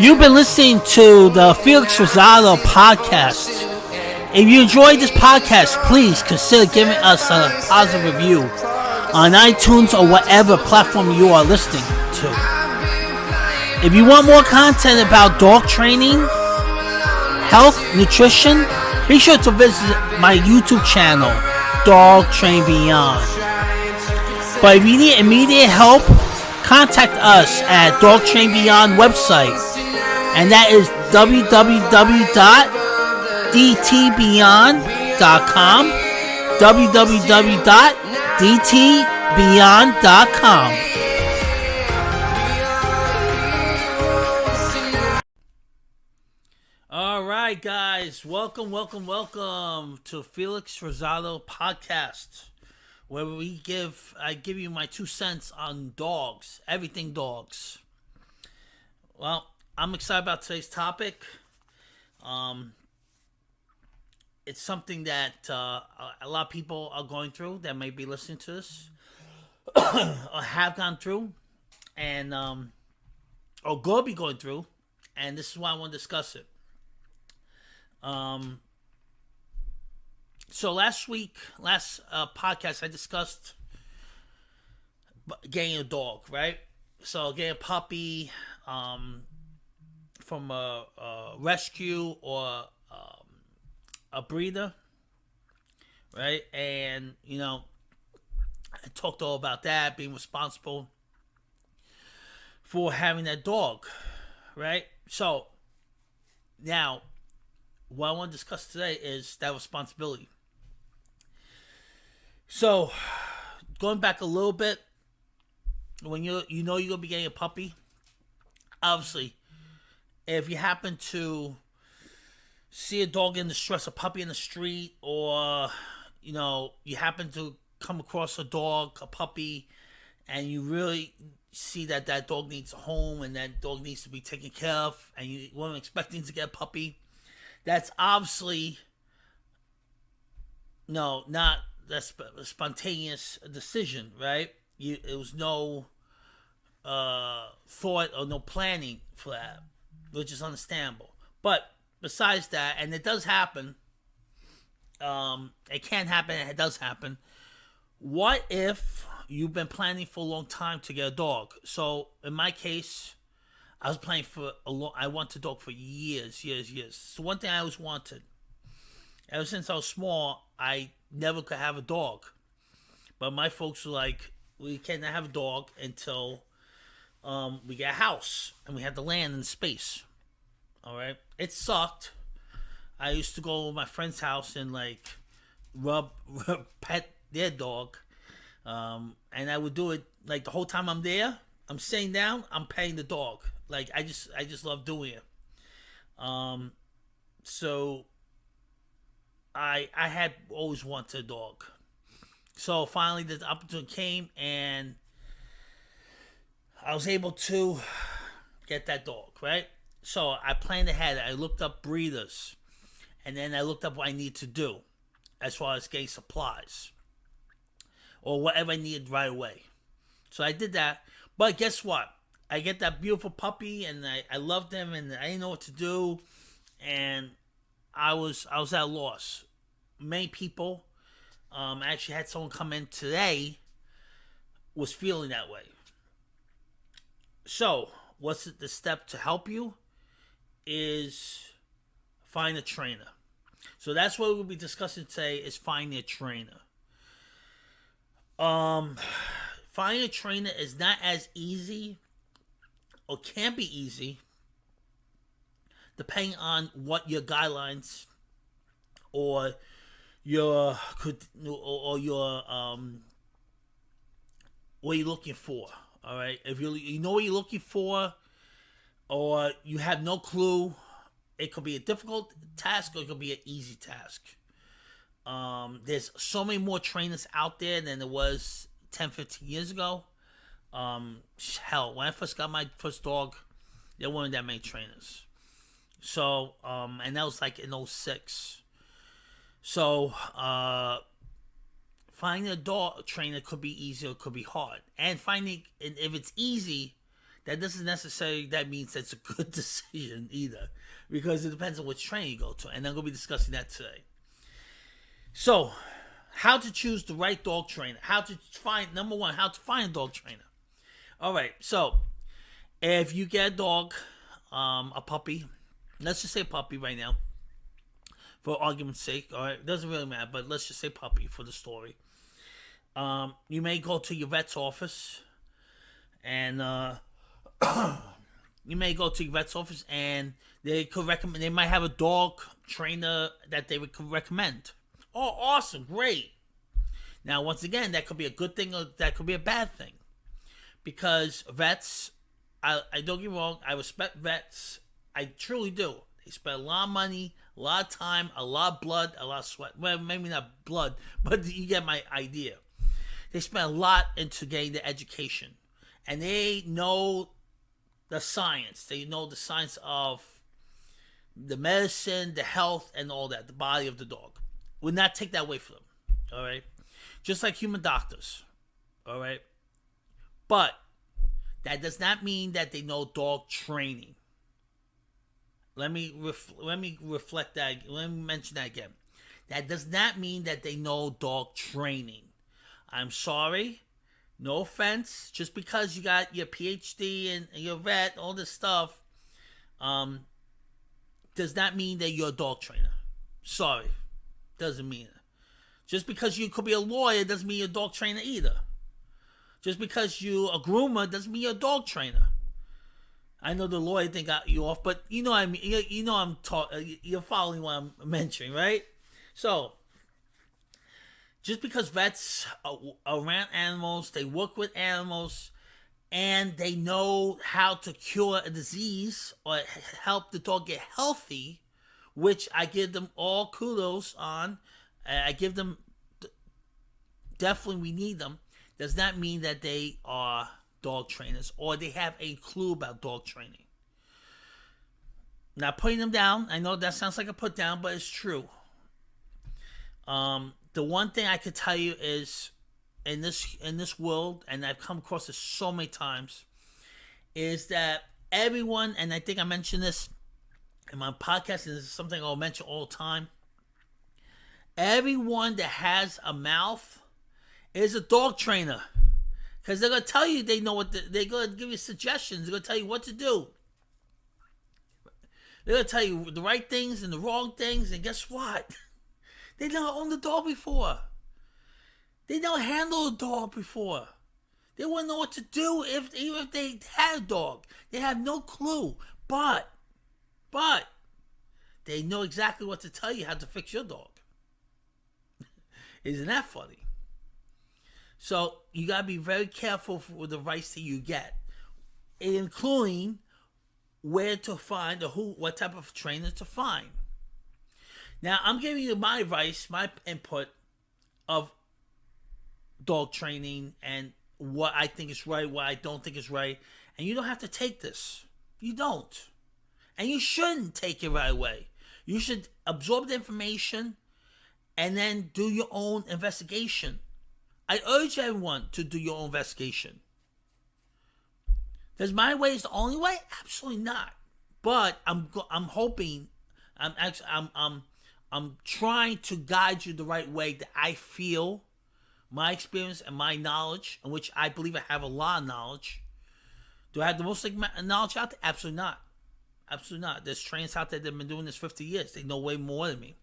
You've been listening to the Felix Rosado podcast. If you enjoyed this podcast, please consider giving us a positive review on iTunes or whatever platform you are listening to. If you want more content about dog training, health, nutrition, be sure to visit my YouTube channel, Dog Train Beyond. But if you need immediate help, contact us at Dog Train Beyond website, and that is www.dtbeyond.com, www.dtbeyond.com. All right, guys, welcome to Felix Rosado podcast, where I give you my 2 cents on dogs, everything dogs. Well, I'm excited about today's topic. It's something that a lot of people are going through that may be listening to this or have gone through, and or will be going through, and this is why I want to discuss it. So last podcast, I discussed getting a dog, right? So getting a puppy from a rescue or a breeder, right? And, I talked all about that, being responsible for having that dog, right? So now, what I want to discuss today is that responsibility. So, going back a little bit, when you're going to be getting a puppy, obviously, if you happen to see a dog in distress, a puppy in the street, or, you happen to come across a puppy, and you really see that dog needs a home and that dog needs to be taken care of, and you weren't expecting to get a puppy, that's obviously not a spontaneous decision, right? It was no thought or no planning for that, which is understandable. But besides that, and it does happen, it can happen, and it does happen. What if you've been planning for a long time to get a dog? So in my case, I was planning for I wanted a dog for years. So one thing I always wanted, ever since I was small, I never could have a dog. But my folks were like, we can't have a dog until we get a house and we have the land and the space. All right, it sucked. I used to go to my friend's house and pet their dog, and I would do it like the whole time I'm there. I'm sitting down, I'm petting the dog. Like I just love doing it. So I had always wanted a dog. So finally the opportunity came, and I was able to get that dog, right? So I planned ahead. I looked up breeders, and then I looked up what I need to do as far as getting supplies or whatever I needed right away. So I did that. But guess what? I get that beautiful puppy, and I loved him, and I didn't know what to do, and I was at a loss. Many people, I actually had someone come in today, was feeling that way. So, what's the step to help you? Is find a trainer. So that's what we'll be discussing today, is finding a trainer. Finding a trainer is not as easy, or can be easy, depending on what your guidelines or your what you're looking for. All right, if you know what you're looking for, or you have no clue, it could be a difficult task or it could be an easy task. There's so many more trainers out there than there was 10-15 years ago. Hell, when I first got my first dog, there weren't that many trainers. So, and that was like in 2006. So, finding a dog trainer could be easy or it could be hard. And if it's easy, that doesn't necessarily that means that's a good decision either, because it depends on which trainer you go to, and I'm going to be discussing that today. So, how to choose the right dog trainer? How to find number one? How to find a dog trainer? All right, so if you get a dog, a puppy, let's just say puppy right now, for argument's sake. All right, it doesn't really matter, but let's just say puppy for the story. You may go to your vet's office, and they could recommend. They might have a dog trainer that they would recommend. Oh, awesome, great. Now, once again, that could be a good thing or that could be a bad thing, because vets. I don't get me wrong. I respect vets. I truly do. They spend a lot of money, a lot of time, a lot of blood, a lot of sweat. Well, maybe not blood, but you get my idea. They spend a lot into getting the education. And they know the science. They know the science of the medicine, the health, and all that, the body of the dog. Would not take that away from them. All right? Just like human doctors. All right? But that does not mean that they know dog training. Let me reflect that. Let me mention that again. That does not mean that they know dog training. I'm sorry. No offense. Just because you got your PhD and your vet, all this stuff, does not mean that you're a dog trainer. Sorry. Doesn't mean it. Just because you could be a lawyer doesn't mean you're a dog trainer either. Just because you're a groomer doesn't mean you're a dog trainer. I know the lawyer thing got you off, but you know what I mean. You know you're following what I'm mentioning, right? So, just because vets are around animals, they work with animals, and they know how to cure a disease or help the dog get healthy, which I give them all kudos on. I give them, definitely we need them, does not mean that they are dog trainers or they have a clue about dog training. Not putting them down. I know that sounds like a put down, but it's true. The one thing I could tell you is in this world, and I've come across this so many times, is that everyone, and I think I mentioned this in my podcast, and this is something I'll mention all the time. Everyone that has a mouth is a dog trainer. Because they're going to tell you they know they're going to give you suggestions. They're going to tell you what to do. They're going to tell you the right things and the wrong things. And guess what? They never owned a dog before. They never handled a dog before. They wouldn't know what to do even if they had a dog. They have no clue. But they know exactly what to tell you how to fix your dog. Isn't that funny? So you gotta be very careful with the advice that you get, including where to find or what type of trainer to find. Now I'm giving you my advice, my input of dog training and what I think is right, what I don't think is right, and you don't have to take this. You don't, and you shouldn't take it right away. You should absorb the information and then do your own investigation. I urge everyone to do your own investigation. Does my way is the only way? Absolutely not. But I'm hoping, I'm trying to guide you the right way that I feel, my experience and my knowledge, in which I believe I have a lot of knowledge. Do I have the most knowledge out there? Absolutely not. Absolutely not. There's trainers out there that have been doing this 50 years. They know way more than me.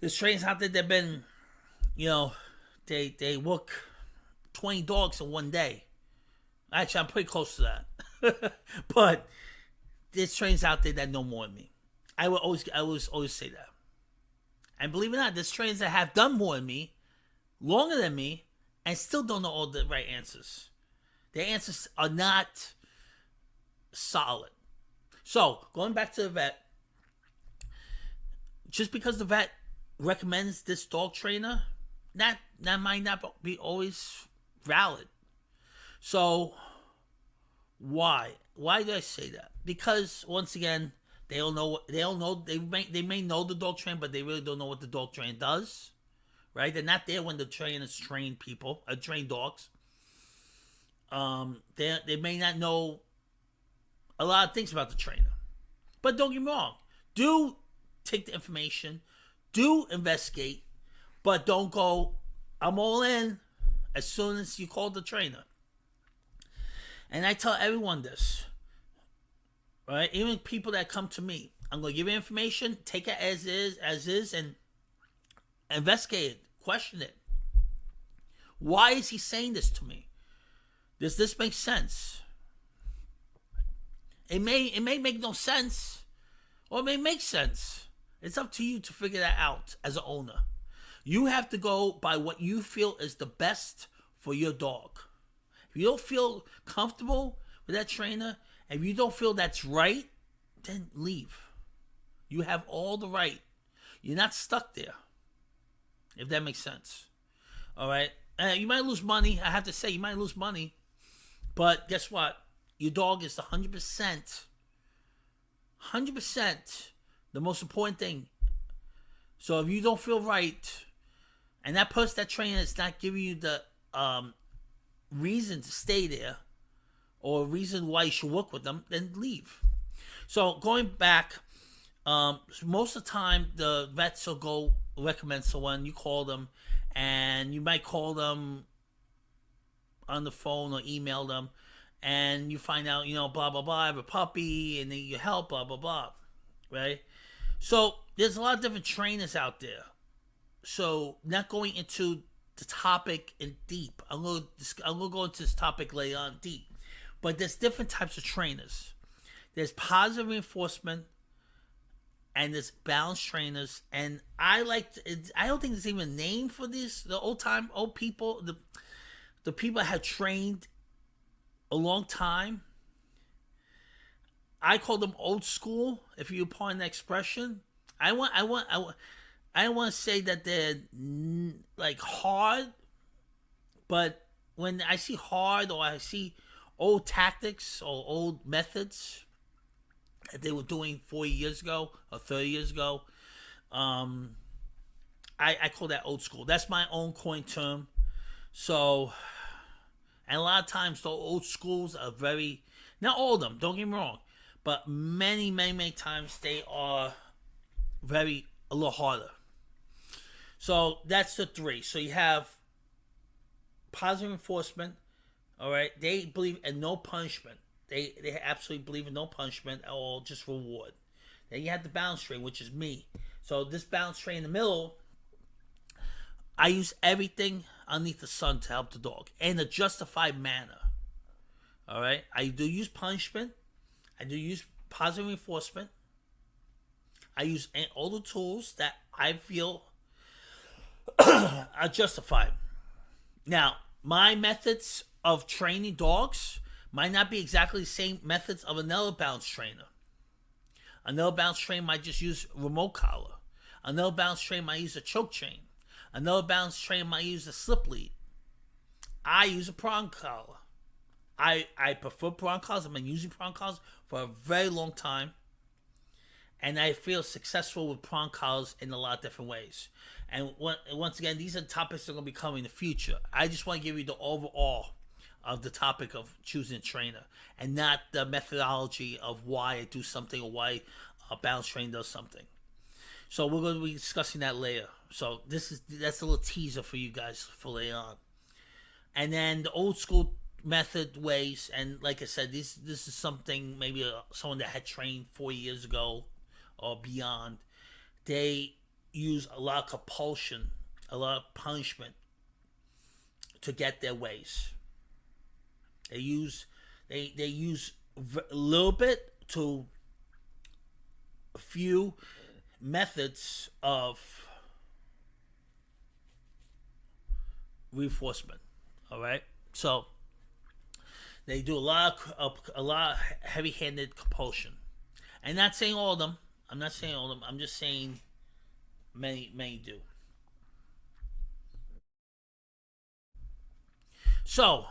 There's trainers out there that have been, they work 20 dogs in one day. Actually, I'm pretty close to that. But there's trainers out there that know more than me. I will always say that. And believe it or not, there's trainers that have done more than me, longer than me, and still don't know all the right answers. Their answers are not solid. So, going back to the vet, just because the vet recommends this dog trainer, that might not be always valid. So, why? Why do I say that? Because once again, they may know the dog trainer, but they really don't know what the dog trainer does. Right? They're not there when the trainers train people, train dogs. They may not know a lot of things about the trainer. But don't get me wrong. Do take the information. Do investigate. But don't go, I'm all in as soon as you call the trainer. And I tell everyone this. Right? Even people that come to me. I'm going to give you information. Take it as is, and investigate it. Question it. Why is he saying this to me? Does this make sense? It may make no sense, or it may make sense. It's up to you to figure that out as an owner. You have to go by what you feel is the best for your dog. If you don't feel comfortable with that trainer, if you don't feel that's right, then leave. You have all the right. You're not stuck there, if that makes sense. All right? You might lose money. I have to say, you might lose money. But guess what? Your dog is the 100%, the most important thing. So if you don't feel right, and that person, that trainer is not giving you the reason to stay there, or reason why you should work with them, then leave. So going back, most of the time the vets will go recommend someone. You call them, and you might call them on the phone or email them, and you find out, blah, blah, blah, I have a puppy, and then you help, blah, blah, blah, right? So there's a lot of different trainers out there. So not going into the topic in deep. I'm going to go into this topic later on deep. But there's different types of trainers. There's positive reinforcement, and there's balanced trainers. And I don't think there's even a name for this. The old people, the people that have trained a long time, I call them old school, if you pardon the expression. I don't want to say that they're like hard, but when I see hard, or I see old tactics or old methods that they were doing 40 years ago or 30 years ago, I call that old school. That's my own coin term. So, and a lot of times the old schools are very, not all of them, don't get me wrong, but many, many, many times they are a little harder. So that's the three. So you have positive reinforcement. All right, they believe in no punishment. They absolutely believe in no punishment or just reward. Then you have the balance train, which is me. So this balance train in the middle, I use everything underneath the sun to help the dog in a justified manner. All right, I do use punishment. I do use positive reinforcement. I use all the tools that I feel are justified. Now, my methods of training dogs might not be exactly the same methods of another balance trainer. Another balance trainer might just use remote collar. Another balance trainer might use a choke chain. Another balance trainer might use a slip lead. I use a prong collar. I prefer prong collars. I've been using prong collars for a very long time. And I feel successful with prong collars in a lot of different ways. And once again, these are topics that are going to be coming in the future. I just want to give you the overall of the topic of choosing a trainer, and not the methodology of why I do something or why a balance trainer does something. So we're going to be discussing that later. So that's a little teaser for you guys for later on. And then the old school method ways, and like I said, this is something maybe someone that had trained 40 years ago or beyond. They use a lot of compulsion, a lot of punishment to get their ways. They use a little bit to a few methods of reinforcement. All right, so they do a lot of heavy-handed compulsion. I'm not saying all of them. I'm just saying many do. So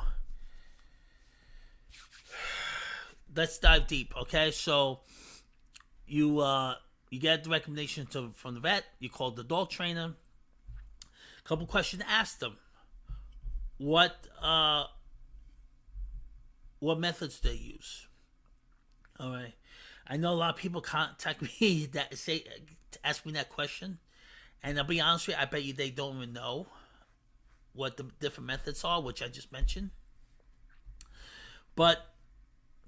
let's dive deep, okay? So you get the recommendation from the vet. You call the dog trainer. A couple questions to ask them. What what methods they use. All right. I know a lot of people contact me that say ask me that question, and I'll be honest with you, I bet you they don't even know what the different methods are, which I just mentioned. But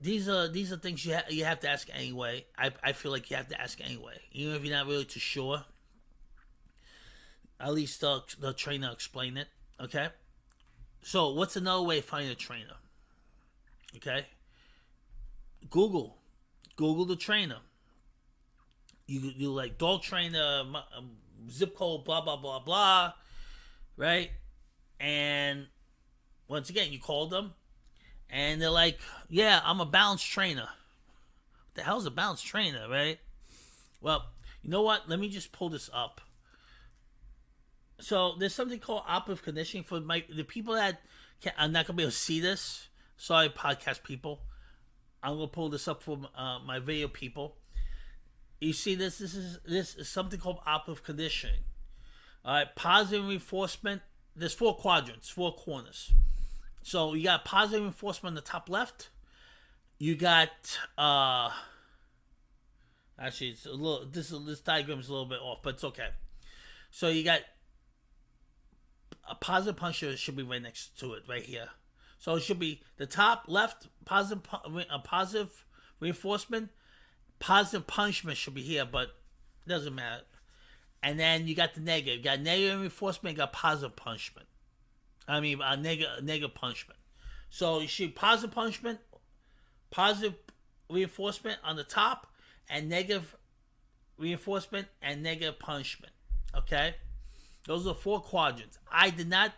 these are things you have to ask anyway. I feel like you have to ask anyway, even if you're not really too sure. At least the trainer explain it. Okay. So what's another way of finding a trainer? Okay. Google the trainer. You like dog trainer, zip code, blah blah blah blah, right? And once again, you call them, and they're like, "Yeah, I'm a balance trainer." What the hell's a balance trainer, right? Well, you know what? Let me just pull this up. So there's something called operative conditioning for the people that are not gonna be able to see this. Sorry, podcast people. I'm gonna pull this up for my video people. You see this? This is something called operative conditioning. All right, positive reinforcement. There's 4 quadrants, 4 corners. So you got positive reinforcement on the top left. You got actually it's a little this diagram is a little bit off, but it's okay. So you got a positive puncher should be right next to it, right here. So it should be the top left positive reinforcement. Positive punishment should be here, but it doesn't matter. And then you got the negative. You got negative reinforcement, you got positive punishment. I mean, negative punishment. So you should positive punishment, positive reinforcement on the top, and negative reinforcement and negative punishment. Okay? Those are 4 quadrants. I did not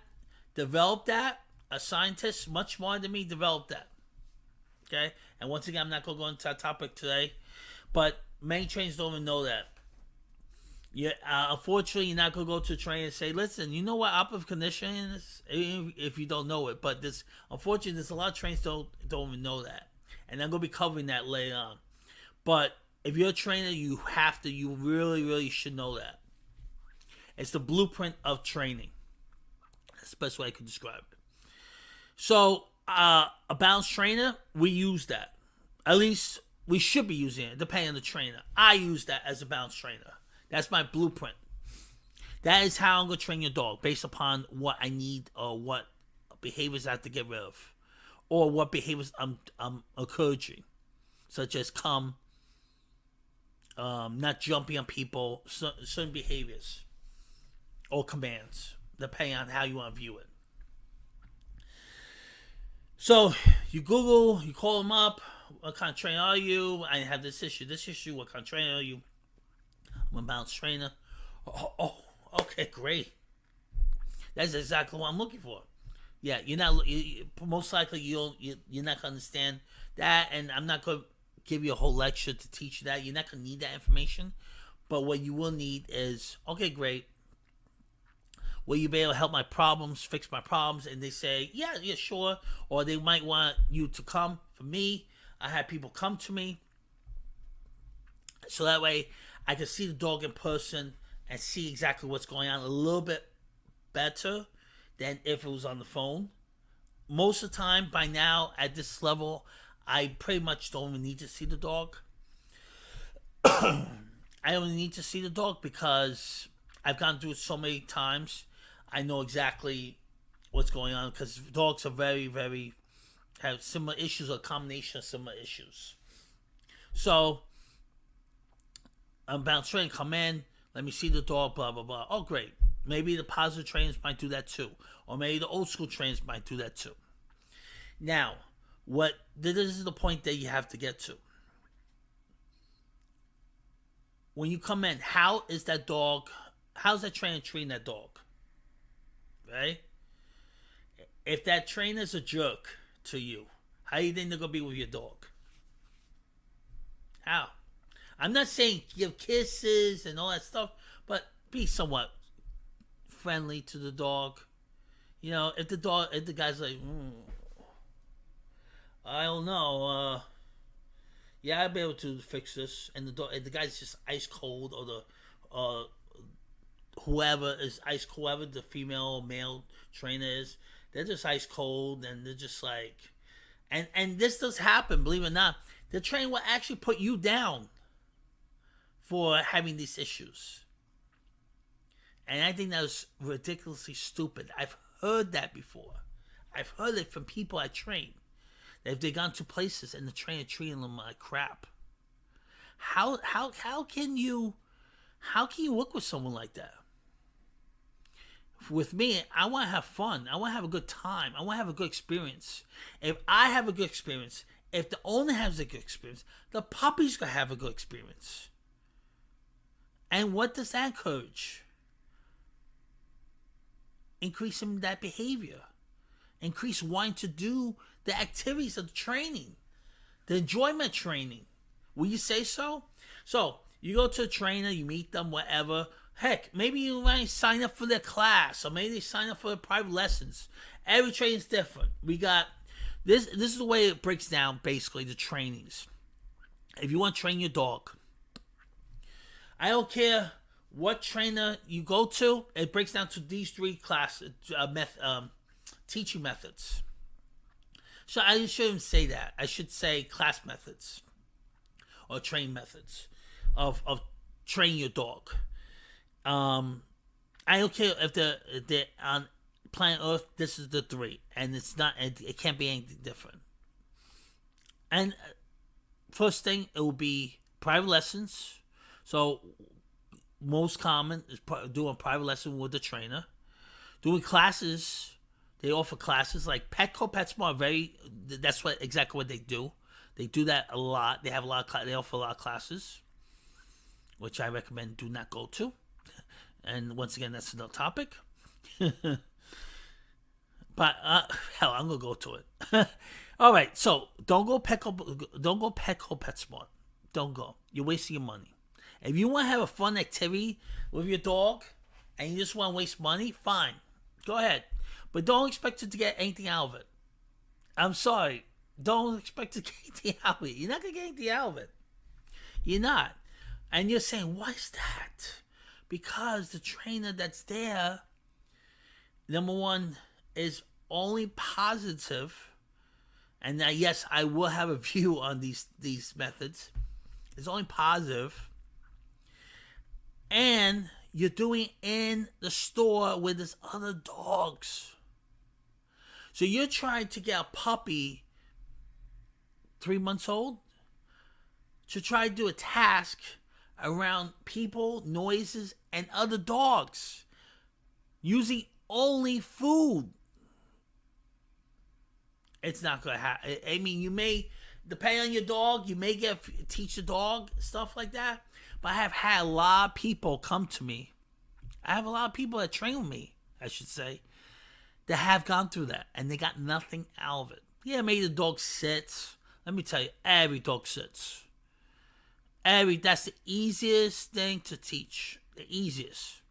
develop that. A scientist much smarter than me developed that. Okay? And once again, I'm not going to go into that topic today. But many trainers don't even know that. Unfortunately, you're not going to go to a trainer and say, listen, you know what operative conditioning is? If you don't know it. But unfortunately, there's a lot of trainers don't even know that. And I'm going to be covering that later on. But if you're a trainer, you really, really should know that. It's the blueprint of training. That's the best way I could describe it. So, a balance trainer, we use that. At least we should be using it, depending on the trainer. I use that as a balance trainer. That's my blueprint. That is how I'm going to train your dog, based upon what I need or what behaviors I have to get rid of, or what behaviors I'm encouraging, such as not jumping on people, certain behaviors or commands, depending on how you want to view it. So you Google, you call them up. What kind of trainer are you? I have this issue. What kind of trainer are you? I'm a balance trainer. Oh, okay, great. That's exactly what I'm looking for. Yeah, most likely you're not gonna understand that, and I'm not gonna give you a whole lecture to teach you that. You're not gonna need that information. But what you will need is, okay, great. Will you be able to help my problems, fix my problems? And they say, yeah, sure. Or they might want you to come for me. I have people come to me. So that way I can see the dog in person and see exactly what's going on a little bit better than if it was on the phone. Most of the time, by now, at this level, I pretty much don't even need to see the dog. I only need to see the dog because I've gone through it so many times. I know exactly what's going on because dogs are very, very have similar issues or a combination of similar issues. So I'm about to train, come in, let me see the dog, blah blah blah. Oh great. Maybe the positive trainers might do that too. Or maybe the old school trainers might do that too. Now, this is the point that you have to get to. When you come in, how's that trainer treating that dog? Right? If that trainer's a jerk to you, how do you think they're going to be with your dog? How? I'm not saying give kisses and all that stuff, but be somewhat friendly to the dog. You know, if the guy's like, I don't know, yeah, I'll be able to fix this, and the guy's just ice cold, or the whoever the female or male trainer is, they're just ice cold, and they're just like, And this does happen, believe it or not. The trainer will actually put you down for having these issues. And I think that was ridiculously stupid. I've heard that before. I've heard it from people I train. That if they've gone to places and the trainer treating them like crap. How can you work with someone like that? With me, I want to have fun. I want to have a good time. I want to have a good experience. If I have a good experience, if the owner has a good experience, the puppy's going to have a good experience. And what does that encourage? Increasing that behavior. Increase wanting to do the activities of the training. The enjoyment training. Will you say so? So, you go to a trainer, you meet them, whatever. Heck, maybe you might sign up for their class, or maybe they sign up for their private lessons. Every training is different. We got this. This is the way it breaks down. Basically, the trainings. If you want to train your dog, I don't care what trainer you go to. It breaks down to these three teaching methods. So I shouldn't say that. I should say class methods or train methods of training your dog. I don't care if they're on planet Earth. This is the three, and it's not. It can't be anything different. And first thing, it will be private lessons. So most common is doing private lesson with the trainer. Doing classes. They offer classes like Petco, PetSmart. That's exactly what they do. They do that a lot. They have a lot of. They offer a lot of classes, which I recommend do not go to. And once again, that's another topic. But hell, I'm gonna go to it. All right, so don't go Petco PetSmart. Don't go. You're wasting your money. If you want to have a fun activity with your dog and you just want to waste money, fine, go ahead. But don't expect to get anything out of it. I'm sorry. Don't expect to get anything out of it. You're not gonna get anything out of it. You're not. And you're saying, why is that? Because the trainer that's there, number one, is only positive. And now, yes, I will have a view on these methods. It's only positive. And you're doing in the store with these other dogs. So you're trying to get a puppy 3 months old to try to do a task around people, noises, and other dogs using only food. It's not going to happen. I mean, you may, depending on your dog, you may teach the dog stuff like that. But I have had a lot of people come to me. I have a lot of people that train with me, I should say, that have gone through that. And they got nothing out of it. Yeah, maybe the dog sits. Let me tell you, every dog sits. That's the easiest thing to teach. The easiest.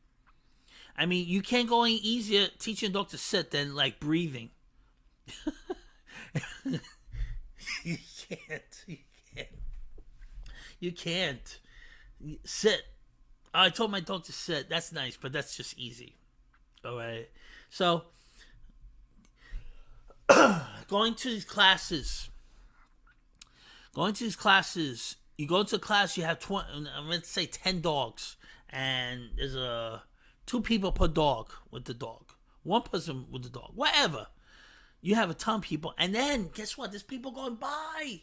I mean, you can't go any easier teaching a dog to sit than like breathing. You can't. Sit. I told my dog to sit. That's nice, but that's just easy. All right. So, going to these classes. You go to a class, you have 20, let's say 10 dogs. And there's 2 people per dog with the dog. 1 person with the dog. Whatever. You have a ton of people. And then, guess what? There's people going by.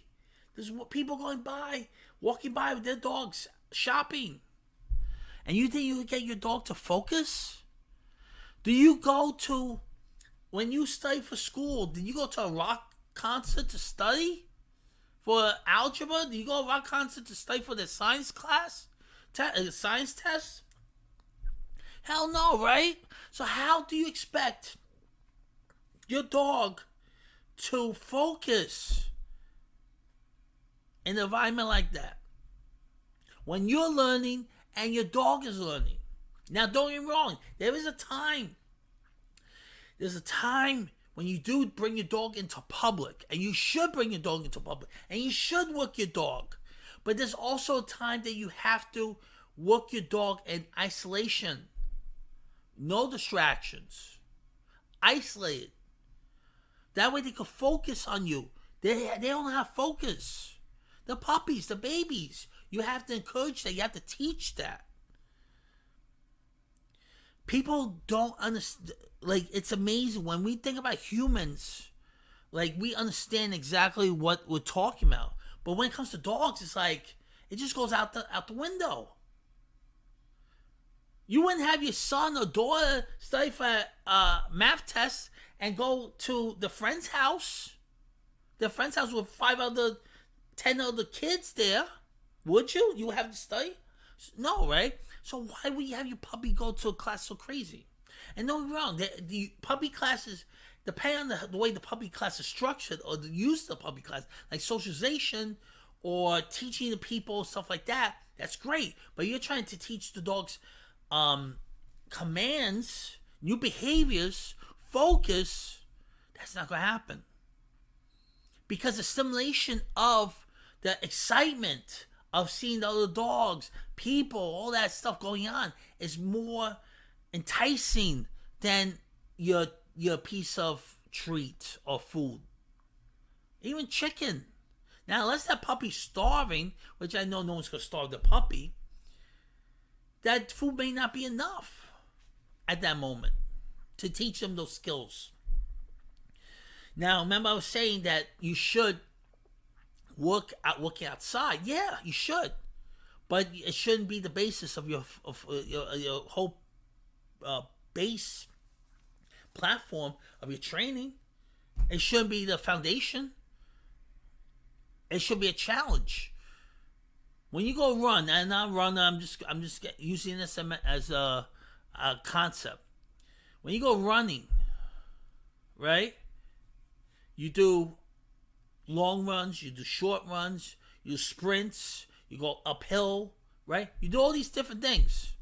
Walking by with their dogs, shopping. And you think you can get your dog to focus? Do you go to, when you study for school, did you go to a rock concert to study? For algebra? Do you go to a rock concert to study for the science class? Science test? Hell no, right? So how do you expect your dog to focus in an environment like that? When you're learning and your dog is learning. Now, don't get me wrong. There's a time when you do bring your dog into public. And you should bring your dog into public. And you should work your dog. But there's also a time that you have to work your dog in isolation. No distractions. Isolated. That way they can focus on you. They don't have focus. The puppies, the babies. You have to encourage that. You have to teach that. People don't understand. Like, it's amazing when we think about humans. Like, we understand exactly what we're talking about. But when it comes to dogs, it's like it just goes out the window. You wouldn't have your son or daughter study for math tests and go to the friend's house. The friend's house with 10 other kids there. Would you? You would have to study? No, right? So why would you have your puppy go to a class so crazy? And don't get me wrong, the puppy classes, depending on the way the puppy class is structured or the use of the puppy class, like socialization or teaching the people, stuff like that, that's great. But you're trying to teach the dogs commands, new behaviors, focus, that's not going to happen. Because the stimulation of the excitement of seeing the other dogs, people, all that stuff going on is more enticing than your piece of treat or food. Even chicken. Now, unless that puppy's starving, which I know no one's going to starve the puppy, that food may not be enough at that moment to teach them those skills. Now, remember I was saying that you should working outside. Yeah, you should. But it shouldn't be the basis of your whole base platform of your training. It shouldn't be the foundation. It should be a challenge. When you go run, and not run, I'm just using this as a concept. When you go running, right? You do long runs, you do short runs, you do sprints, you go uphill, right? You do all these different things.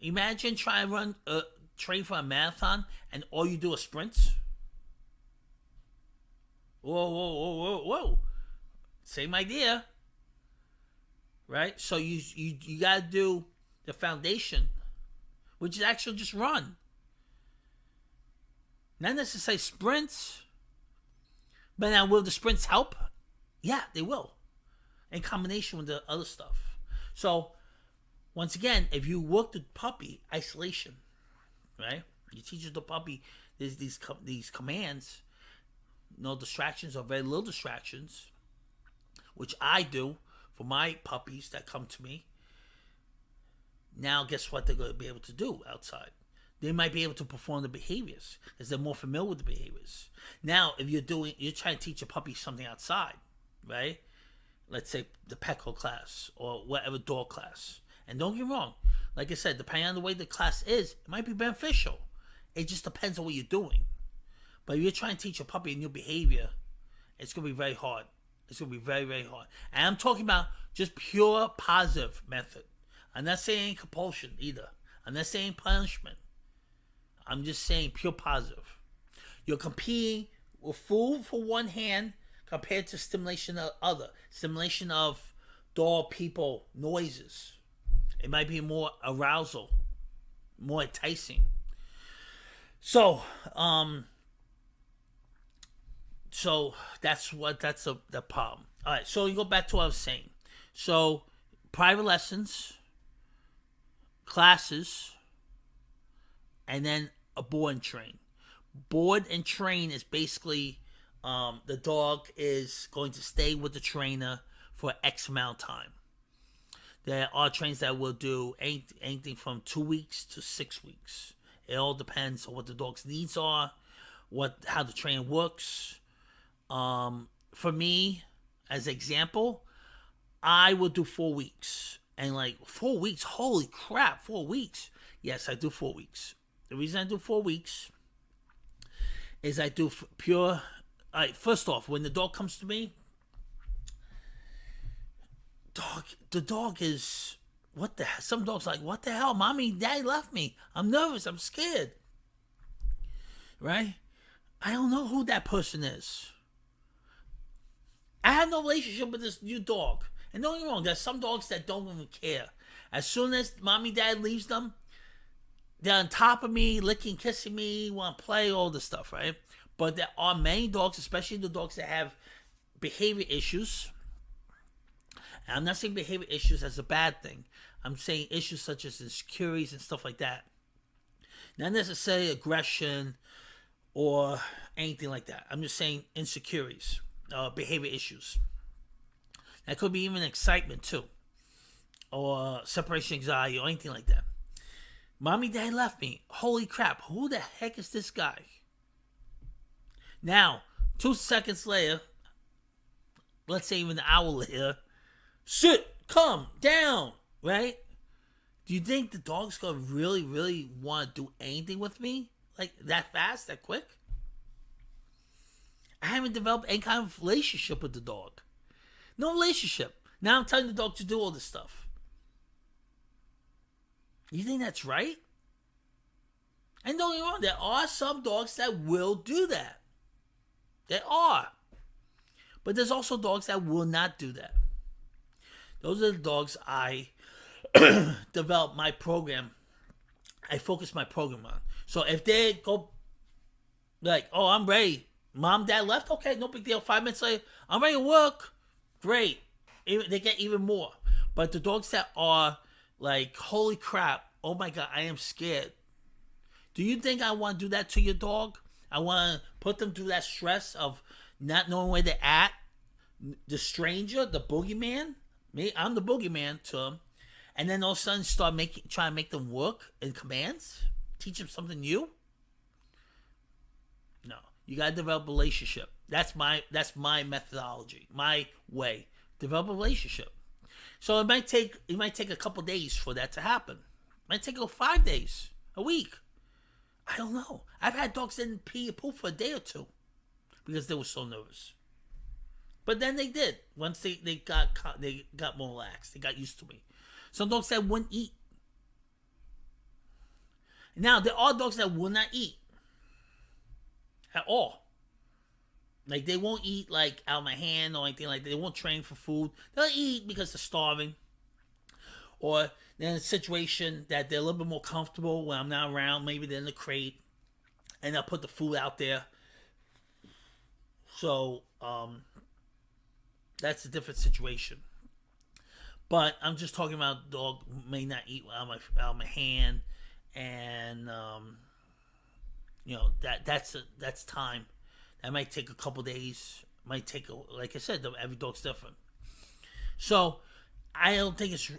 Imagine trying to train for a marathon and all you do is sprints. Whoa. Same idea. Right? So you gotta do the foundation, which is actually just run. Not necessarily sprints. But now, will the sprints help? Yeah, they will. In combination with the other stuff. So, once again, if you work the puppy, isolation, right? You teach the puppy these commands, no distractions or very little distractions, which I do for my puppies that come to me. Now, guess what they're going to be able to do outside? They might be able to perform the behaviors because they're more familiar with the behaviors. Now, if you're trying to teach a puppy something outside, right? Let's say the Petco class or whatever dog class. And don't get me wrong, like I said, depending on the way the class is, it might be beneficial. It just depends on what you're doing. But if you're trying to teach a puppy a new behavior, it's going to be very hard. It's going to be very, very hard. And I'm talking about just pure positive method. I'm not saying compulsion either. I'm not saying punishment. I'm just saying pure positive. You're competing with food for one hand compared to stimulation of other. Stimulation of dog, people, noises. It might be more arousal, more enticing. So that's the problem. All right, so you go back to what I was saying. So private lessons, classes, and then a board and train. Board and train is basically the dog is going to stay with the trainer for X amount of time. There are trains that will do anything from 2 weeks to 6 weeks. It all depends on what the dog's needs are, how the train works. For me, as an example, I will do 4 weeks. And 4 weeks, holy crap, 4 weeks. Yes, I do 4 weeks. The reason I do 4 weeks is I do pure. First off, when the dog comes to me, the dog is what the hell? Some dogs like, what the hell? Mommy, daddy left me. I'm nervous. I'm scared. Right? I don't know who that person is. I have no relationship with this new dog. And don't get me wrong, there's some dogs that don't even care. As soon as mommy, dad leaves them, they're on top of me, licking, kissing me, want to play, all this stuff, right? But there are many dogs, especially the dogs that have behavior issues. And I'm not saying behavior issues as a bad thing. I'm saying issues such as insecurities and stuff like that. Not necessarily aggression or anything like that. I'm just saying insecurities, behavior issues. That could be even excitement too, or separation anxiety or anything like that. Mommy, Dad left me. Holy crap, who the heck is this guy? Now, 2 seconds later, let's say even an hour later, sit, calm down, right? Do you think the dog's gonna really, really want to do anything with me? Like that fast, that quick? I haven't developed any kind of relationship with the dog. No relationship. Now I'm telling the dog to do all this stuff. You think that's right? And don't get me wrong, there are some dogs that will do that. There are. But there's also dogs that will not do that. Those are the dogs I develop my program. I focus my program on. So if they go like, oh, I'm ready. Mom, Dad left? Okay, no big deal. 5 minutes later, I'm ready to work. Great. They get even more. But the dogs that are like, holy crap, oh my God, I am scared. Do you think I want to do that to your dog? I want to put them through that stress of not knowing where they're at? The stranger, the boogeyman? Me, I'm the boogeyman to them. And then all of a sudden trying to make them work in commands? Teach them something new? No. You gotta develop a relationship. That's my methodology, my way. Develop a relationship. So it might take a couple days for that to happen. It might take 5 days, a week. I don't know. I've had dogs that didn't pee or poop for a day or two because they were so nervous. But then they did. Once they got more relaxed. They got used to me. Some dogs that wouldn't eat. Now, there are dogs that will not eat at all. Like, they won't eat, like, out of my hand or anything like that. They won't train for food. They'll eat because they're starving. Or they're in a situation that they're a little bit more comfortable when I'm not around. Maybe they're in the crate. And I'll put the food out there. So, that's a different situation. But I'm just talking about dog may not eat out of my hand. And, that's time. That might take a couple days. Might take, like I said, every dog's different. So, I don't think it's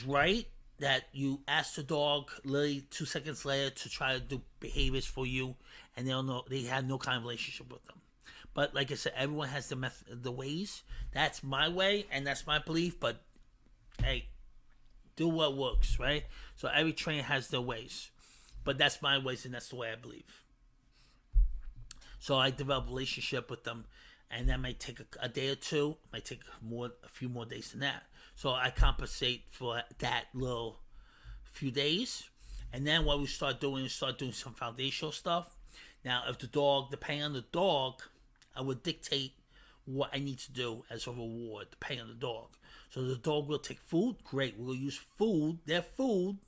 right that you ask the dog literally 2 seconds later to try to do behaviors for you, and they have no kind of relationship with them. But like I said, everyone has the ways. That's my way, and that's my belief. But hey, do what works, right? So every trainer has their ways, but that's my ways, and that's the way I believe. So I develop a relationship with them, and that might take a day or two. It might take a few more days than that. So I compensate for that little few days. And then what we start doing is some foundational stuff. Now, if the dog, depending on the dog, I would dictate what I need to do as a reward, depending on the dog. So the dog will take food. Great. We'll use food, their food,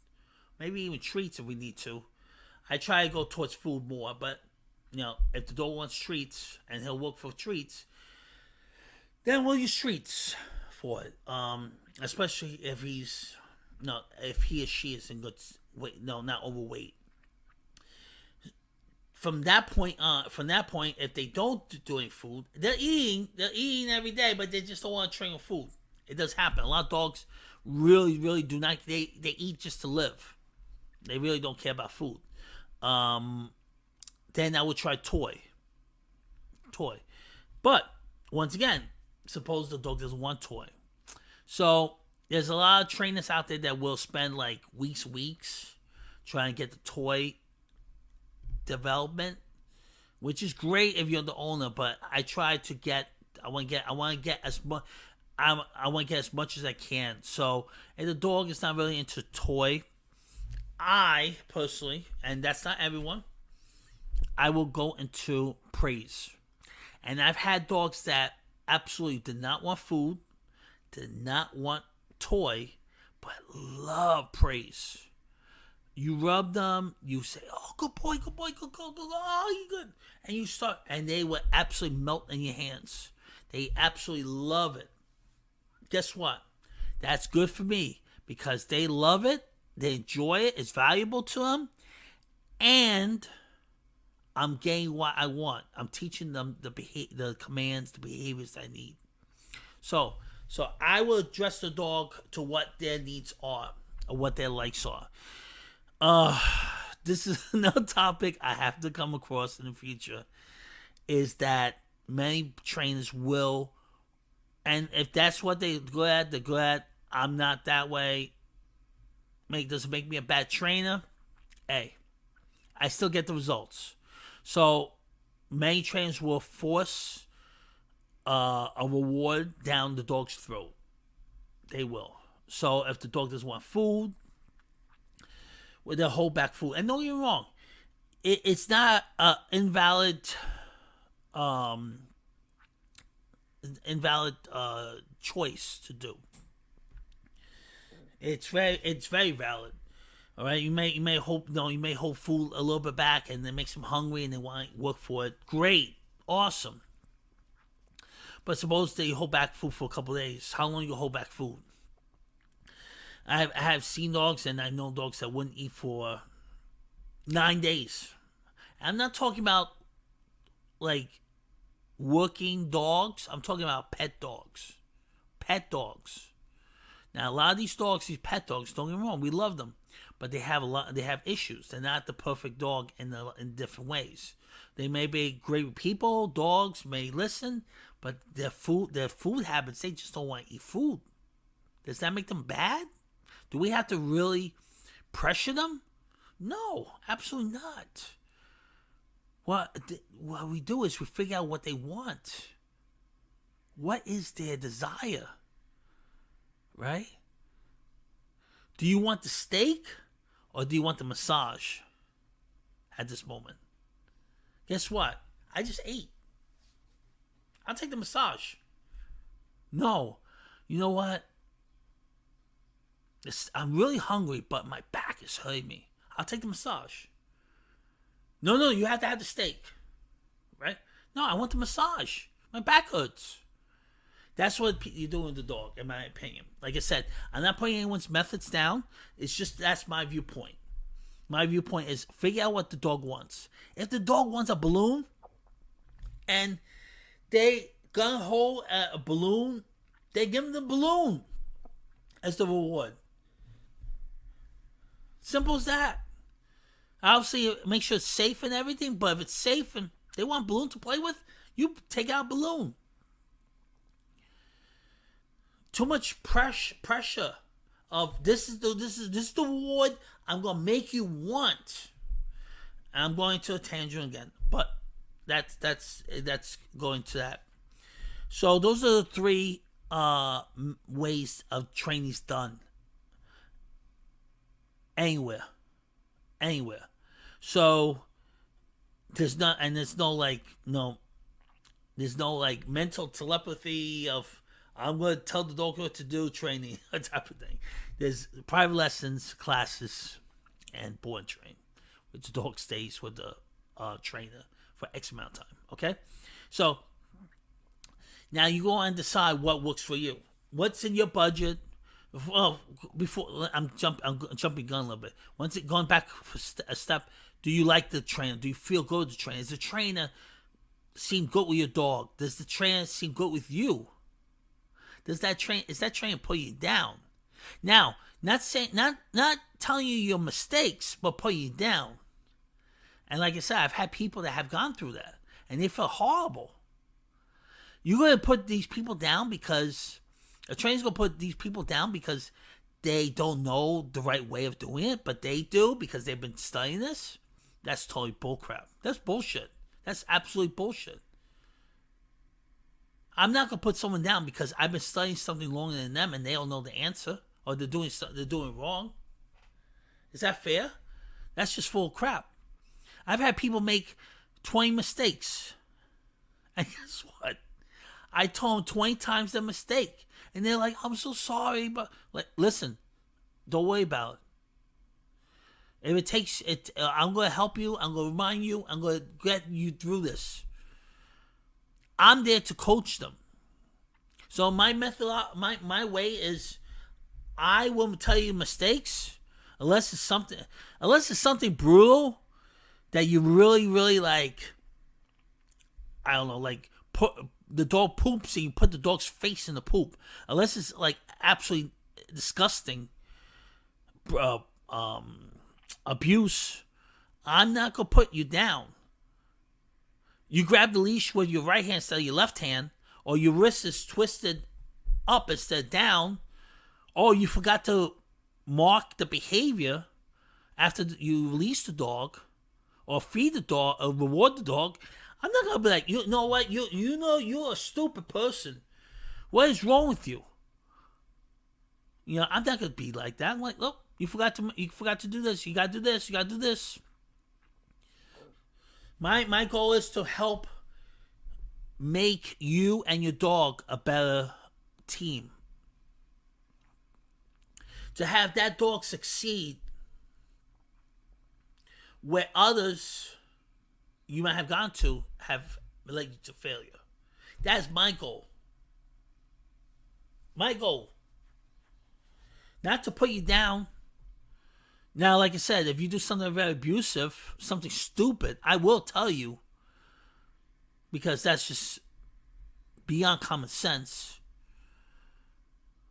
maybe even treats if we need to. I try to go towards food more, but if the dog wants treats and he'll look for treats, then we'll use treats for it. Especially if he or she is in good weight, not overweight. From that point, if they don't do any food, they're eating every day, but they just don't want to train with food. It does happen. A lot of dogs really, really do not. They eat just to live. They really don't care about food. Then I would try toy. But once again, suppose the dog doesn't want toy. So there's a lot of trainers out there that will spend like weeks trying to get the toy development, which is great if you're the owner. But I try to get. I want to get as much. I want to get as much as I can. So if the dog is not really into toy, I personally, and that's not everyone, I will go into praise. And I've had dogs that absolutely did not want food, did not want toy, but love praise. You rub them, you say, oh, good boy, oh, you good. And you start, and they will absolutely melt in your hands. They absolutely love it. Guess what? That's good for me because they love it. They enjoy it. It's valuable to them. And I'm getting what I want. I'm teaching them the commands, the behaviors I need. So I will address the dog to what their needs are or what their likes are. This is another topic I have to come across in the future. Is that many trainers will, and if that's what they're good at. I'm not that way. Doesn't make me a bad trainer. Hey, I still get the results. So many trainers will force a reward down the dog's throat. They will. So if the dog doesn't want food, well, they'll hold back food. And don't get me wrong, it's not an invalid choice to do. It's very valid. All right, you may hold food a little bit back, and it makes them hungry, and they want to work for it. Great, awesome. But suppose that you hold back food for a couple of days. How long you hold back food? I have seen dogs, and I know dogs that wouldn't eat for 9 days. I'm not talking about like working dogs. I'm talking about pet dogs. Pet dogs. Now, a lot of these dogs, these pet dogs, don't get me wrong, we love them, but they have issues. They're not the perfect dog in different ways. They may be great with people. Dogs may listen, but their food habits, they just don't want to eat food. Does that make them bad? Do we have to really pressure them? No, absolutely not. What we do is we figure out what they want. What is their desire? Right? Do you want the steak or do you want the massage at this moment? Guess what? I just ate. I'll take the massage. No. You know what? I'm really hungry, but my back is hurting me. I'll take the massage. No, you have to have the steak. Right? No, I want the massage. My back hurts. That's what you do with the dog, in my opinion. Like I said, I'm not putting anyone's methods down. It's just that's my viewpoint. My viewpoint is figure out what the dog wants. If the dog wants a balloon and they gun hole a balloon, they give them the balloon as the reward. Simple as that. Obviously, make sure it's safe and everything, but if it's safe and they want a balloon to play with, you take out a balloon. Too much pressure of this is the reward I'm gonna make you want. I'm going to a tangent again, but that's going to that. So those are the three ways of training's done. Anywhere. So there's no mental telepathy of I'm going to tell the dog what to do, training, that type of thing. There's private lessons, classes, and board and train, which the dog stays with the trainer for X amount of time. Okay? So, now you go and decide what works for you. What's in your budget? Well, before I'm jumping gun a little bit. Once it going back for a step, do you like the trainer? Do you feel good with the trainer? Does the trainer seem good with your dog? Does the trainer seem good with you? Is that trainer put you down? Now, not telling you your mistakes, but put you down. And like I said, I've had people that have gone through that, and they feel horrible. You're going to put these people down because a trainer's going to put these people down because they don't know the right way of doing it, but they do because they've been studying this. That's totally bullcrap. That's bullshit. That's absolute bullshit. I'm not gonna put someone down because I've been studying something longer than them and they don't know the answer or they're doing wrong. Is that fair? That's just full of crap. I've had people make 20 mistakes, and guess what? I told them 20 times their mistake, and they're like, "I'm so sorry," but listen, don't worry about it. If it takes it, I'm gonna help you. I'm gonna remind you. I'm gonna get you through this. I'm there to coach them. So my method, my way is, I will tell you mistakes unless it's something brutal that you really, really like. I don't know, like put the dog poops and you put the dog's face in the poop. Unless it's like absolutely disgusting abuse, I'm not gonna put you down. You grab the leash with your right hand instead of your left hand, or your wrist is twisted up instead of down, or you forgot to mark the behavior after you release the dog, or feed the dog, or reward the dog. I'm not gonna be like, you know what, you know you're a stupid person. What is wrong with you? You know, I'm not gonna be like that. I'm like, look, you forgot to do this. You gotta do this. You gotta do this. My goal is to help make you and your dog a better team. To have that dog succeed where others you might have gone to have led to failure. That's my goal. My goal. Not to put you down. Now, like I said, if you do something very abusive, something stupid, I will tell you. Because that's just beyond common sense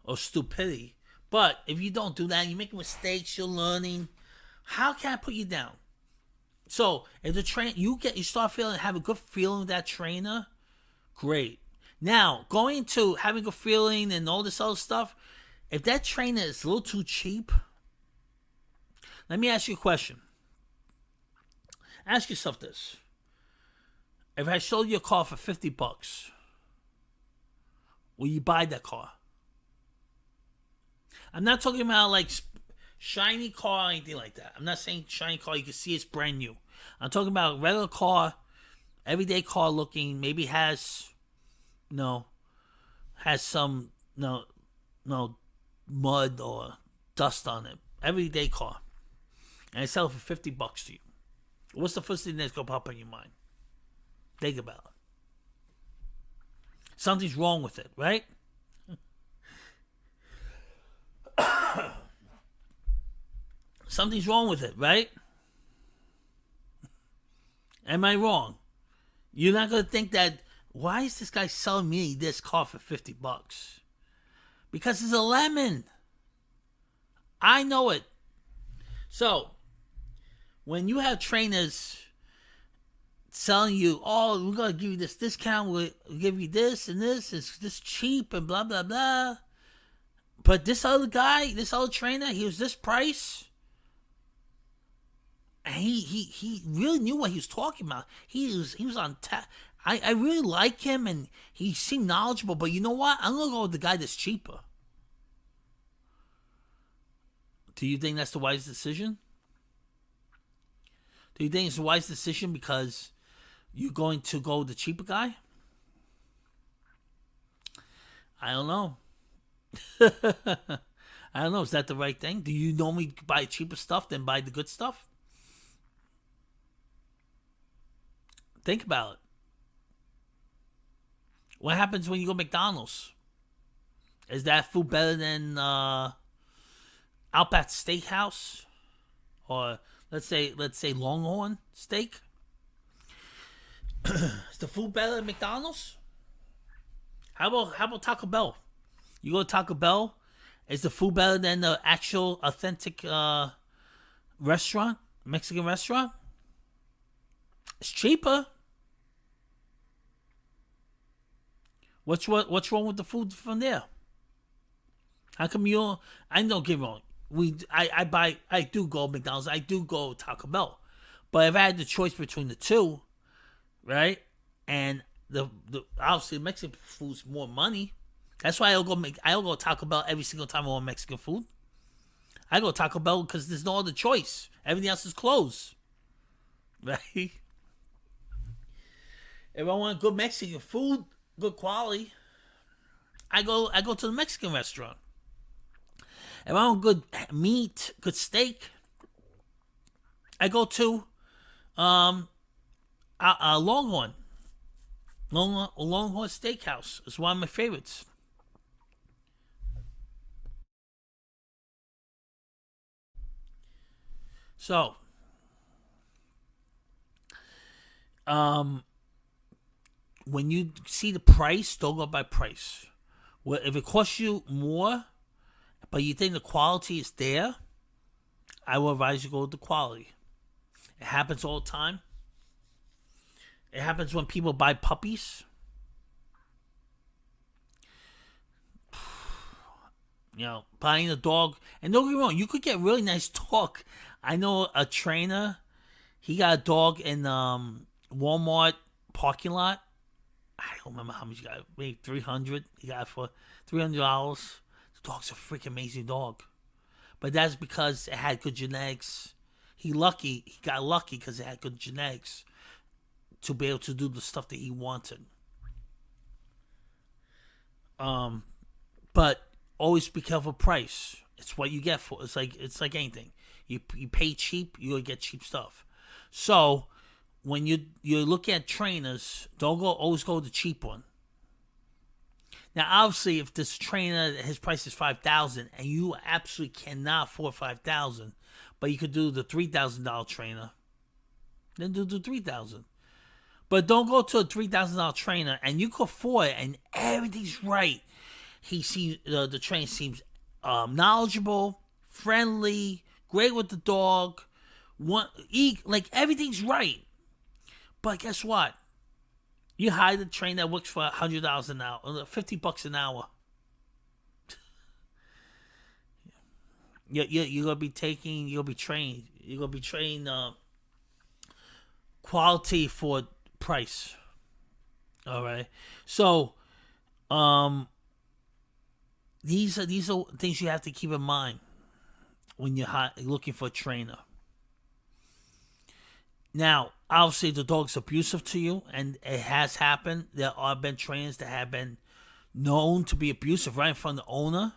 or stupidity. But if you don't do that, you're making mistakes, you're learning, how can I put you down? So if the you start have a good feeling with that trainer, great. Now, going to having a feeling and all this other stuff, if that trainer is a little too cheap, let me ask you a question. Ask yourself this. If I sold you a car for $50, will you buy that car? I'm not talking about like shiny car or anything like that. I'm not saying shiny car, you can see it's brand new. I'm talking about regular car, everyday car looking, maybe has some mud or dust on it. Everyday car. And I sell it for $50 to you. What's the first thing that's going to pop in your mind? Think about it. Something's wrong with it, right? Something's wrong with it, right? Am I wrong? You're not going to think that, why is this guy selling me this car for $50? Because it's a lemon. I know it. So, when you have trainers selling you, oh, we're going to give you this discount, we'll give you this and this, it's this cheap and blah, blah, blah. But this other guy, this other trainer, he was this price. And he really knew what he was talking about. He was on tap. I really like him and he seemed knowledgeable, but you know what? I'm going to go with the guy that's cheaper. Do you think that's the wise decision? Do you think it's a wise decision because you're going to go with the cheaper guy? I don't know. I don't know. Is that the right thing? Do you normally buy cheaper stuff than buy the good stuff? Think about it. What happens when you go to McDonald's? Is that food better than Outback Steakhouse? Or let's say Longhorn Steak? Is the food better than McDonald's? How about Taco Bell? You go to Taco Bell, is the food better than the actual authentic restaurant, Mexican restaurant? It's cheaper. What's wrong with the food from there? How come you? I don't get me wrong. I do go McDonald's. I do go Taco Bell. But if I had the choice between the two, right? And the obviously Mexican food's more money. That's why I'll go Taco Bell every single time I want Mexican food. I go Taco Bell because there's no other choice. Everything else is closed. Right? If I want good Mexican food, good quality, I go to the Mexican restaurant. If I want good meat, good steak, I go to Longhorn. Longhorn Steakhouse is one of my favorites. So, when you see the price, don't go by price. Well, if it costs you more, but you think the quality is there, I will advise you go with the quality. It happens all the time. It happens when people buy puppies. You know, buying a dog. And don't get me wrong, you could get really nice dog. I know a trainer. He got a dog in Walmart parking lot. I don't remember how much he got. Maybe $300. He got it for $300. The dog's a freaking amazing dog. But that's because it had good genetics. He got lucky because it had good genetics to be able to do the stuff that he wanted. But always be careful price. It's what you get for. It's like anything. You pay cheap, you'll get cheap stuff. So when you look at trainers, always go with the cheap one. Now, obviously, if this trainer, his price is $5,000, and you absolutely cannot afford $5,000, but you could do the $3,000 trainer, then do the $3,000. But don't go to a $3,000 trainer, and you can afford it, and everything's right. The trainer seems knowledgeable, friendly, great with the dog, like everything's right. But guess what? You hire the trainer that works for $100 an hour, $50 an hour. You're gonna be trained. You're gonna be trained quality for price. All right. So, these are things you have to keep in mind when you're looking for a trainer. Now, obviously, the dog's abusive to you, and it has happened. There have been trainers that have been known to be abusive right in front of the owner.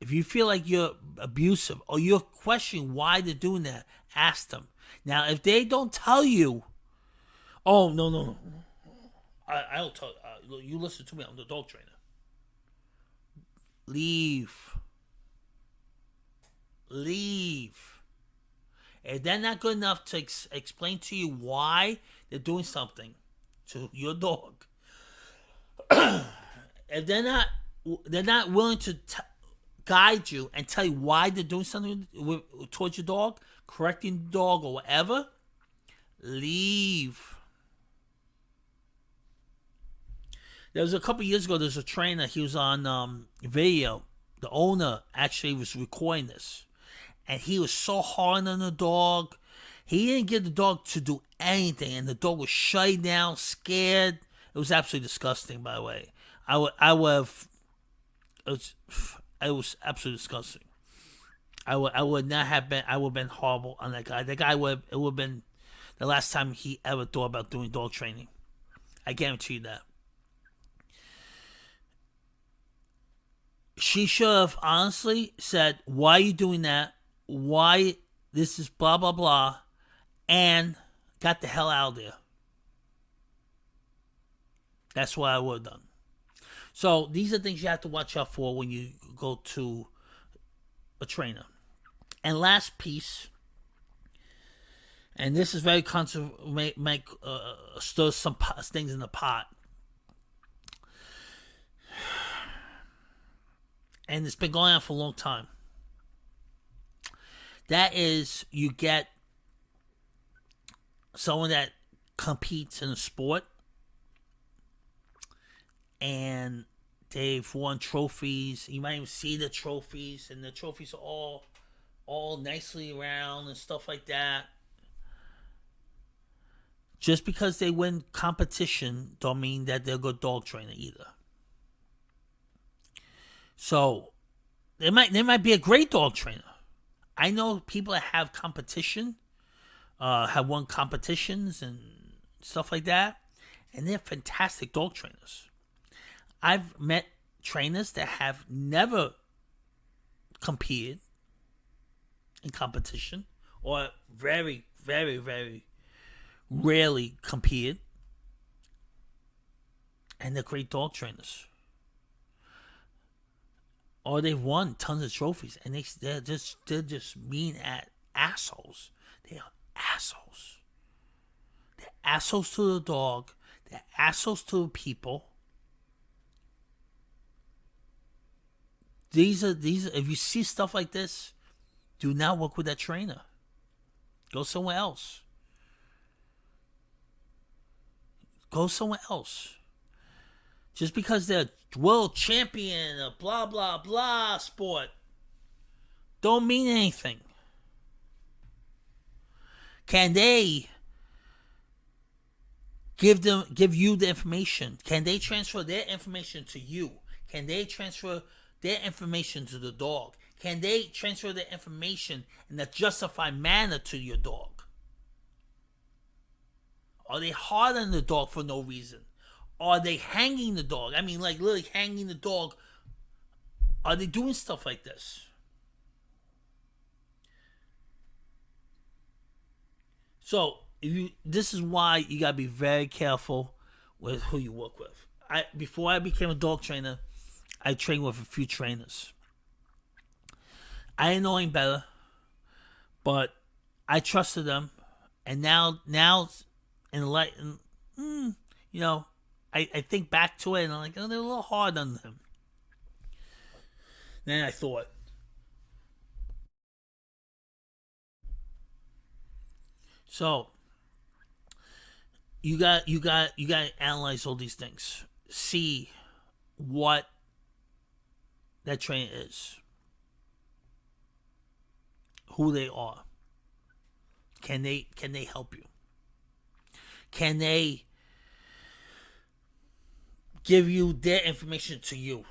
If you feel like you're abusive or you're questioning why they're doing that, ask them. Now, if they don't tell you, oh, no. I don't tell you. Listen to me. I'm the dog trainer. Leave. If they're not good enough to explain to you why they're doing something to your dog, if they're not willing to guide you and tell you why they're doing something towards your dog, correcting the dog or whatever, leave. There was a couple years ago, there's a trainer, he was on video. The owner actually was recording this. And he was so hard on the dog. He didn't get the dog to do anything. And the dog was shut down, scared. It was absolutely disgusting, by the way. It was absolutely disgusting. I would not have been, I would have been horrible on that guy. That guy it would have been the last time he ever thought about doing dog training. I guarantee you that. She should have honestly said, why are you doing that? Why this is blah, blah, blah. And got the hell out of there. That's what I would have done. So these are things you have to watch out for when you go to a trainer. And last piece, and this is very stir some things in the pot. And it's been going on for a long time. That is, you get someone that competes in a sport and they've won trophies. You might even see the trophies, and the trophies are all nicely around and stuff like that. Just because they win competition don't mean that they're a good dog trainer either. So they might be a great dog trainer. I know people that have competition, have won competitions and stuff like that, and they're fantastic dog trainers. I've met trainers that have never competed in competition, or very, very, very rarely competed, and they're great dog trainers. or they've won tons of trophies, and they're just mean at assholes. They are assholes. They're assholes to the dog. They're assholes to the people. These are. If you see stuff like this, do not work with that trainer. Go somewhere else. Go somewhere else. Just because they're world champion of blah blah blah sport don't mean anything. Can they give you the information? Can they transfer their information to you? Can they transfer their information to the dog? Can they transfer their information in a justified manner to your dog? Are they hard on the dog for no reason? Are they hanging the dog? I mean, like literally hanging the dog. Are they doing stuff like this? So, this is why you gotta be very careful with who you work with. Before I became a dog trainer, I trained with a few trainers. I didn't know any better, but I trusted them, and now in light, I think back to it and I'm like, oh, they're a little hard on them. Then I thought, so you got to analyze all these things, see what that trainer is, who they are. Can they help you? Can they give you their information to you?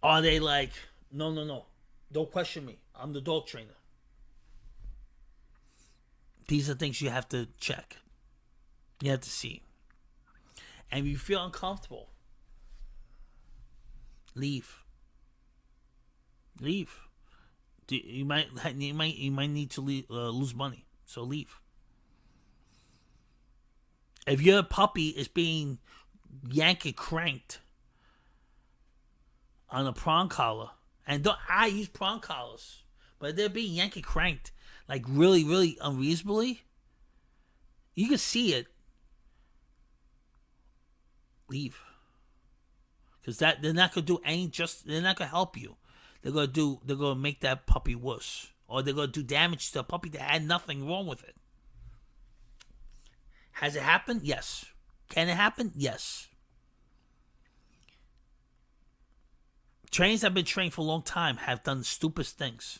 Are they like, no, don't question me, I'm the dog trainer? These are things you have to check. You have to see. And if you feel uncomfortable, leave. You might need to lose money, so leave. If your puppy is being yanked cranked on a prong collar, and I use prong collars, but they're being yanked cranked like really, really unreasonably, you can see it. Leave, because they're not gonna do they're not gonna help you. They're gonna make that puppy worse, or they're gonna do damage to a puppy that had nothing wrong with it. Has it happened? Yes. Can it happen? Yes. Trainers that have been trained for a long time have done stupid things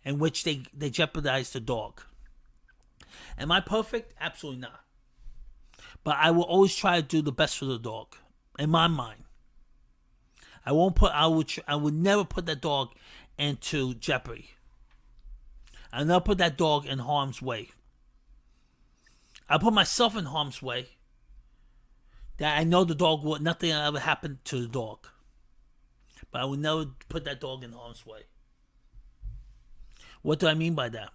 in which they jeopardize the dog. Am I perfect? Absolutely not. But I will always try to do the best for the dog, in my mind. I would never put that dog into jeopardy. I'll never put that dog in harm's way. I put myself in harm's way, that I know the dog will, nothing will ever happen to the dog. But I would never put that dog in harm's way. What do I mean by that?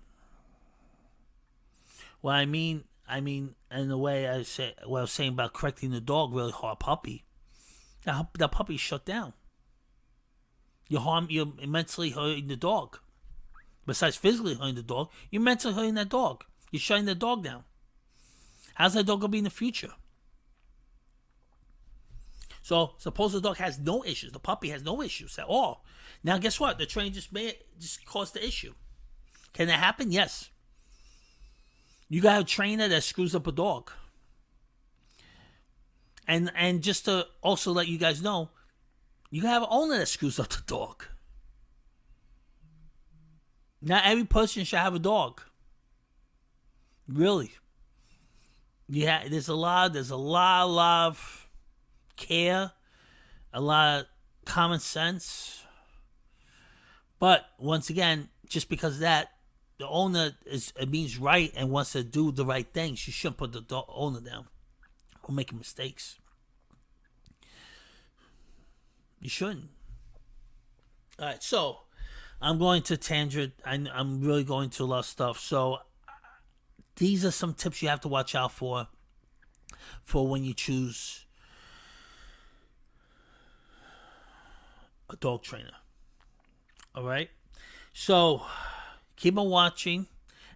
Well, I mean, in the way I say, what I was saying about correcting the dog, really hard puppy. That puppy shut down. You're mentally hurting the dog. Besides physically hurting the dog, you're mentally hurting that dog. You're shutting the dog down. How's that dog gonna be in the future? So suppose the dog has no issues. The puppy has no issues at all. Now guess what? The trainer just caused the issue. Can that happen? Yes. You got a trainer that screws up a dog. And just to also let you guys know, you have an owner that screws up the dog. Not every person should have a dog. Really. Yeah, there's a lot of care, a lot of common sense. But once again, just because of that, the owner means right and wants to do the right things. You shouldn't put the owner down or making mistakes. You shouldn't. All right, so I'm going to tangent. I'm really going to a lot of stuff. So these are some tips you have to watch out for when you choose a dog trainer. All right? So, keep on watching.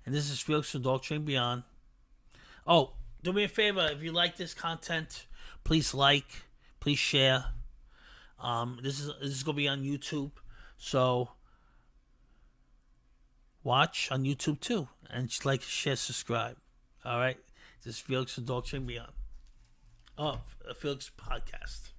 And this is Felix from Dog Train Beyond. Oh, do me a favor. If you like this content, please like, please share. This is going to be on YouTube. So, watch on YouTube too. And just like, share, subscribe. All right? This is Felix from Dog Train Beyond. Oh, Felix Podcast.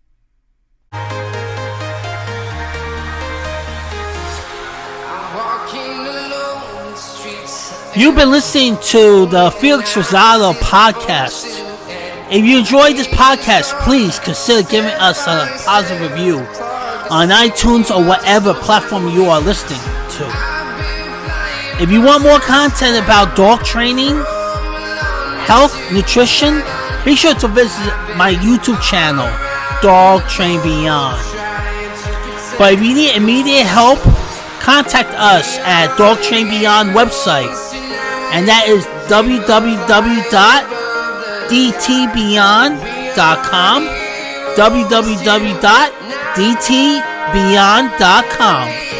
You've been listening to the Felix Rosado Podcast. If you enjoyed this podcast, please consider giving us a positive review on iTunes or whatever platform you are listening to. If you want more content about dog training, health, nutrition, be sure to visit my YouTube channel, Dog Train Beyond. But if you need immediate help, contact us at Dog Train Beyond website, and that is www.dtbeyond.com, www.dtbeyond.com.